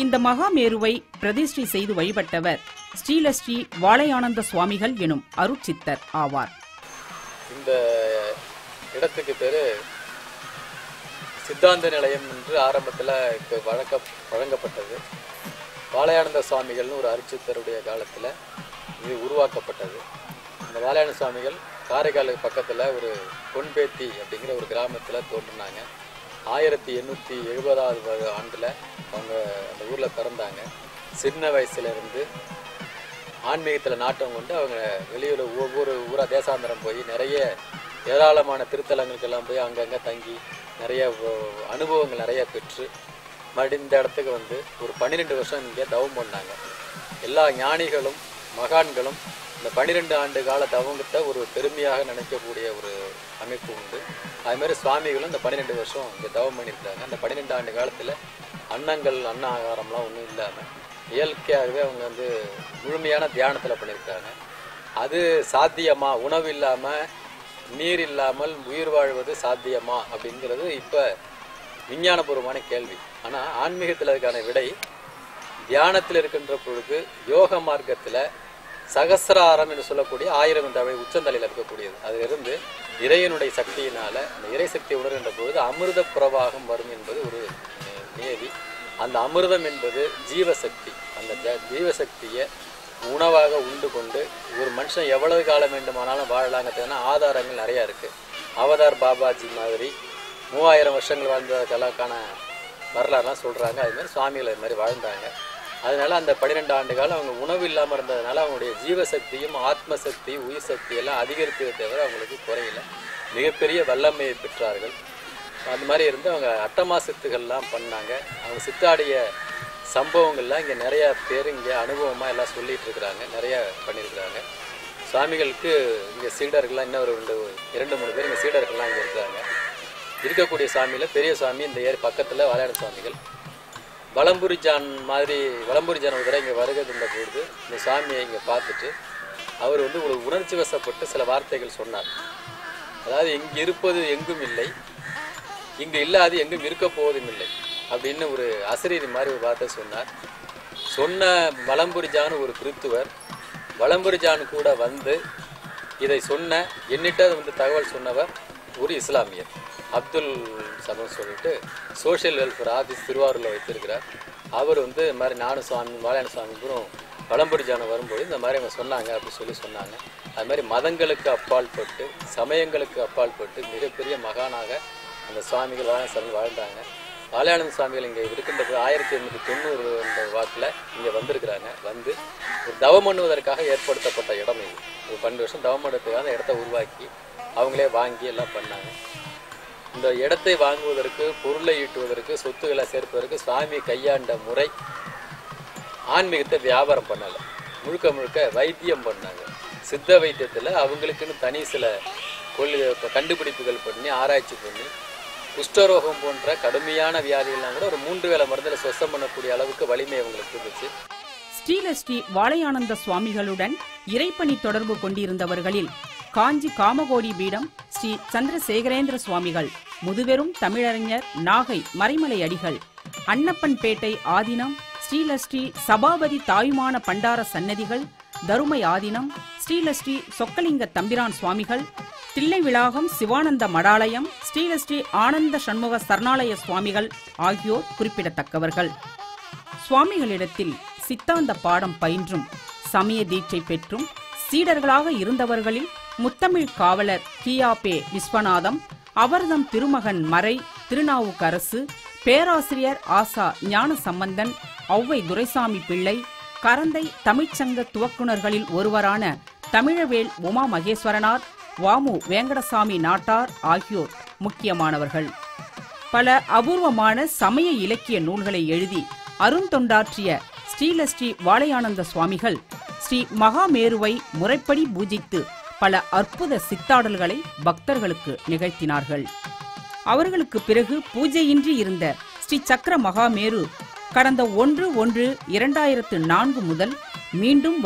இந்த மகாமேருவை பிரதிஷ்டை செய்து வழிபட்டவர் ஸ்ரீலஸ்ரீ வாழையானந்த சுவாமிகள் எனும் அருட்சித்தர் ஆவார். இந்த இடத்துக்கு பேரு சித்தாந்த நிலையம் என்று ஆரம்பத்தில் வழங்கப்பட்டது. வாழையானந்த சுவாமிகள்னு ஒரு அருட்சித்தருடைய காலத்தில் இது உருவாக்கப்பட்டது. இந்த வாழையானந்த சுவாமிகள் காரைக்காலுக்கு பக்கத்தில் ஒரு பொன்பேத்தி அப்படிங்கிற ஒரு கிராமத்தில் தோன்றினாங்க. 1870 ஆண்டில் அவங்க அந்த ஊரில் பிறந்தாங்க. சின்ன வயசுலேருந்து ஆன்மீகத்தில் நாட்டம் கொண்டு அவங்க வெளியூர் ஒவ்வொரு ஊராக தேசாந்திரம் போய் நிறைய ஏராளமான திருத்தலங்களுக்கெல்லாம் போய் அங்கங்கே தங்கி நிறைய அனுபவங்கள் நிறைய பெற்று மறுபடியும் இந்த இடத்துக்கு வந்து ஒரு 12 வருஷம் இங்கே தவம் பண்ணாங்க. எல்லா ஞானிகளும் மகான்களும் இந்த 12 ஆண்டு கால தவங்கத்தை ஒரு பெருமையாக நினைக்கக்கூடிய ஒரு அமைப்பு உண்டு. அதுமாதிரி சுவாமிகளும் இந்த 12 வருஷம் இங்கே தவம் பண்ணியிருக்காங்க. அந்த 12 ஆண்டு காலத்தில் அன்ன ஆகாரம்லாம் ஒன்றும் இல்லாமல் இயற்கையாகவே அவங்க வந்து முழுமையான தியானத்தில் பண்ணியிருக்காங்க. அது சாத்தியமா? உணவு இல்லாமல் நீர் இல்லாமல் உயிர் வாழ்வது சாத்தியமா அப்படிங்கிறது இப்போ விஞ்ஞானபூர்வமான கேள்வி. ஆனால் ஆன்மீகத்தில் அதுக்கான விடை தியானத்தில் இருக்கின்ற பொழுது யோக மார்க்கத்தில் சகசிராரம் என்று சொல்லக்கூடிய 1000 தழை உச்சந்தலையில் இருக்கக்கூடியது. அதிலிருந்து இறைவனுடைய சக்தியினால் அந்த இறை சக்தியை உணர்கின்ற பொழுது அமிர்த பிரவாகம் வரும் என்பது ஒரு நியதி. அந்த அமிர்தம் என்பது ஜீவசக்தி. அந்த ஜீவசக்தியை உணவாக உண்டு கொண்டு ஒரு மனுஷன் எவ்வளவு காலம் வேண்டுமானாலும் வாழலாங்கிறதுனா ஆதாரங்கள் நிறையா இருக்குது. அவதார் பாபாஜி மாதிரி 3000 வருஷங்கள் வாழ்ந்ததற்கான வரலாறுலாம் சொல்கிறாங்க. அதுமாதிரி சுவாமிகள் அது மாதிரி வாழ்ந்தாங்க. அதனால அந்த 12 ஆண்டு காலம் அவங்க உணவு இல்லாமல் இருந்ததுனால அவங்களுடைய ஜீவசக்தியும் ஆத்மசக்தி உயிர் சக்தி எல்லாம் அதிகரித்ததை தவிர அவங்களுக்கு குறையில மிகப்பெரிய வல்லமையை பெற்றார்கள். அந்த மாதிரி இருந்து அவங்க அட்டமா சித்துகள்லாம் பண்ணாங்க. அவங்க சித்தாடிய சம்பவங்கள்லாம் இங்கே நிறையா பேர் இங்கே அனுபவமாக எல்லாம் சொல்லிகிட்டு இருக்கிறாங்க, நிறையா பண்ணியிருக்கிறாங்க. சுவாமிகளுக்கு இங்கே சீடர்கள்லாம் இன்னும் ஒரு 2-3 பேர் இங்கே சீடர்கள்லாம் இங்கே இருக்கிறாங்க. இருக்கக்கூடிய சுவாமியில் பெரிய சுவாமி இந்த ஏரி பக்கத்தில் வாழையானந்த சுவாமிகள். வலம்புரிஜான் ஒரு தடவை இங்கே வருகை இருந்த பொழுது இந்த சுவாமியை இங்கே பார்த்துட்டு அவர் வந்து ஒரு உணர்ச்சி வசப்பட்டு சில வார்த்தைகள் சொன்னார். அதாவது இங்கே இருப்பது எங்கும் இல்லை, இங்கே இல்லாது எங்கும் இருக்க போவதும் இல்லை அப்படின்னு ஒரு அசரீரி மாதிரி ஒரு வார்த்தை சொன்னார். சொன்ன வலம்புரிஜான் ஒரு கிறித்துவர், வலம்புரிஜான் கூட வந்து இதை சொன்ன என்னிட்ட வந்து தகவல் சொன்னவர் ஒரு இஸ்லாமியர் அப்துல் சமன் சொல்லிட்டு சோஷியல் வெல்ஃபேர் ஆஃபீஸ் திருவாரூரில் வைத்திருக்கிறார். அவர் வந்து இந்த மாதிரி நானும் சுவாமி வாழையானந்த சுவாமிக்கும் வலம்புரிஜான வரும்போது இந்த மாதிரி அவங்க சொன்னாங்க அப்படின்னு சொன்னாங்க. அது மாதிரி மதங்களுக்கு அப்பாற்பட்டு சமயங்களுக்கு அப்பாற்பட்டு மிகப்பெரிய மகானாக அந்த சுவாமிகள் வாழையானந்த சுவாமி வாழ்ந்தாங்க. வாழையானந்த சுவாமிகள் இங்கே இருக்கின்ற 1890 வாக்கில் இங்கே வந்திருக்கிறாங்க. வந்து ஒரு தவம் பண்ணுவதற்காக ஏற்படுத்தப்பட்ட இடம் இது. ஒரு 12 வருஷம் தவம் பண்ணுறதுக்காக இடத்த உருவாக்கி அவங்களே வாங்கி எல்லாம் பண்ணாங்க. இந்த இடத்தை வாங்குவதற்கு, பொருளை ஈட்டுவதற்கு, சொத்துக்களை சேர்ப்பதற்கு சுவாமி கையாண்ட முறை ஆன்மீகத்தை வியாபாரம் பண்ணலை, முழுக்க வைத்தியம் பண்ணாங்க. சித்த வைத்தியத்தில் அவங்களுக்குன்னு தனி சில கண்டுபிடிப்புகள் பண்ணி ஆராய்ச்சி பண்ணி குஷ்டரோகம் போன்ற கடுமையான வியாதிகள்லாம் கூட ஒரு 3 வேளை மருந்தில் சொசம் பண்ணக்கூடிய அளவுக்கு வலிமை அவங்களுக்கு இருந்துச்சு. ஸ்ரீலஸ்ரீ வாழையானந்த சுவாமிகளுடன் இறைப்பணி தொடர்பு கொண்டிருந்தவர்களில் காஞ்சி காமகோடி பீடம் ஸ்ரீ சந்திரசேகரேந்திர சுவாமிகள், முதுபெரும் தமிழறிஞர் நாகை மறைமலை அடிகள், அன்னப்பன்பேட்டை ஆதீனம், ஸ்ரீலஸ்ரீ சபாபதி தாயுமான பண்டார சன்னதிகள், தருமை ஆதீனம், ஸ்ரீலஸ்ரீ சொக்கலிங்க தம்பிரான் சுவாமிகள், தில்லை விளாகம் சிவானந்த மடாலயம், ஸ்ரீலஸ்ரீ ஆனந்த சண்முக சரணாலய சுவாமிகள் ஆகியோர் குறிப்பிடத்தக்கவர்கள். சுவாமிகளிடத்தில் சித்தாந்த பாடம் பயின்றும் சமய தீட்சை பெற்றும் சீடர்களாக இருந்தவர்களில் முத்தமிழ் காவலர் கியாபே விஸ்வநாதம், அவர்தம் திருமகன் மறை திருநாவுக்கரசு, பேராசிரியர் ஆசா ஞான சம்பந்தன், ஔவை துரைசாமி பிள்ளை, கரந்தை தமிழ்ச்சங்க துவக்குனர்களில் ஒருவரான தமிழவேல் உமா மகேஸ்வரனார், வாமு வேங்கடசாமி நாட்டார் ஆகியோர் முக்கியமானவர்கள். பல அபூர்வமான சமய இலக்கிய நூல்களை எழுதி அருந்தொண்டாற்றிய ஸ்ரீலஸ்ரீ வாழையானந்த சுவாமிகள் ஸ்ரீ மகாமேருவை முறைப்படி பூஜித்து பல அற்புத சித்தாடல்களை பக்தர்களுக்கு நிகழ்த்தினார்கள். அவர்களுக்கு பிறகு பூஜையின்றி இருந்த ஸ்ரீ சக்கர மகாமேரு கடந்த 1/1/2004 முதல் மீண்டும்